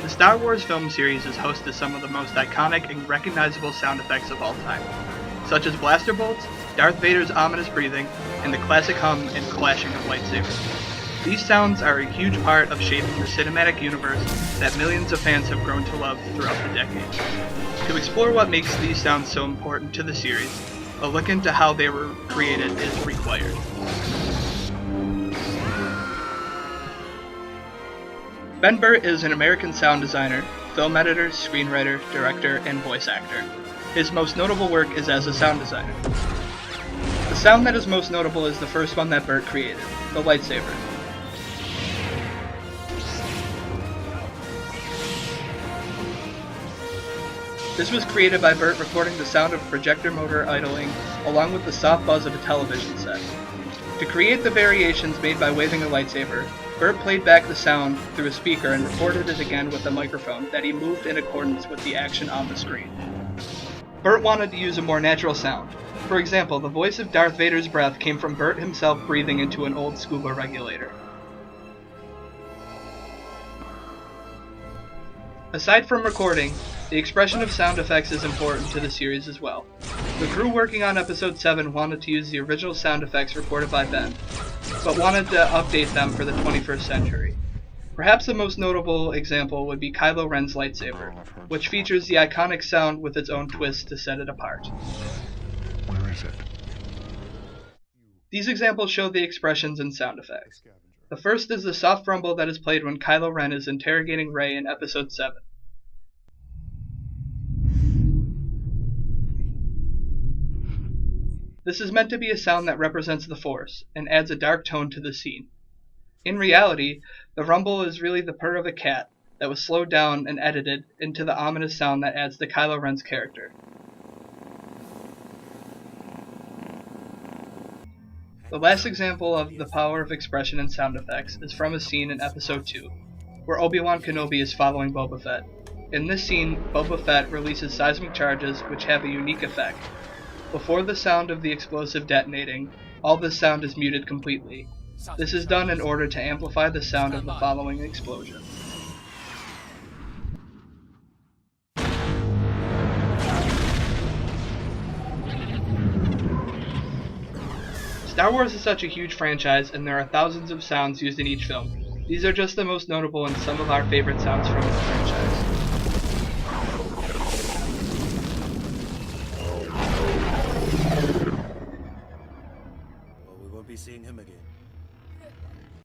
The Star Wars film series is host to some of the most iconic and recognizable sound effects of all time, such as blaster bolts, Darth Vader's ominous breathing, and the classic hum and clashing of lightsabers. These sounds are a huge part of shaping the cinematic universe that millions of fans have grown to love throughout the decades. To explore what makes these sounds so important to the series, a look into how they were created is required. Ben Burtt is an American sound designer, film editor, screenwriter, director, and voice actor. His most notable work is as a sound designer. The sound that is most notable is the first one that Burtt created, the lightsaber. This was created by Burtt recording the sound of a projector motor idling, along with the soft buzz of a television set. To create the variations made by waving a lightsaber, Burtt played back the sound through a speaker and recorded it again with a microphone that he moved in accordance with the action on the screen. Burtt wanted to use a more natural sound. For example, the voice of Darth Vader's breath came from Burtt himself breathing into an old scuba regulator. Aside from recording, the expression of sound effects is important to the series as well. The crew working on Episode 7 wanted to use the original sound effects recorded by Ben, but wanted to update them for the 21st century. Perhaps the most notable example would be Kylo Ren's lightsaber, which features the iconic sound with its own twist to set it apart. Where is it? These examples show the expressions and sound effects. The first is the soft rumble that is played when Kylo Ren is interrogating Rey in Episode 7. This is meant to be a sound that represents the Force, and adds a dark tone to the scene. In reality, the rumble is really the purr of a cat that was slowed down and edited into the ominous sound that adds to Kylo Ren's character. The last example of the power of expression and sound effects is from a scene in Episode 2, where Obi-Wan Kenobi is following Boba Fett. In this scene, Boba Fett releases seismic charges which have a unique effect. Before the sound of the explosive detonating, all this sound is muted completely. This is done in order to amplify the sound of the following explosion. Star Wars is such a huge franchise, and there are thousands of sounds used in each film. These are just the most notable and some of our favorite sounds from the franchise. Well, we won't be seeing him again.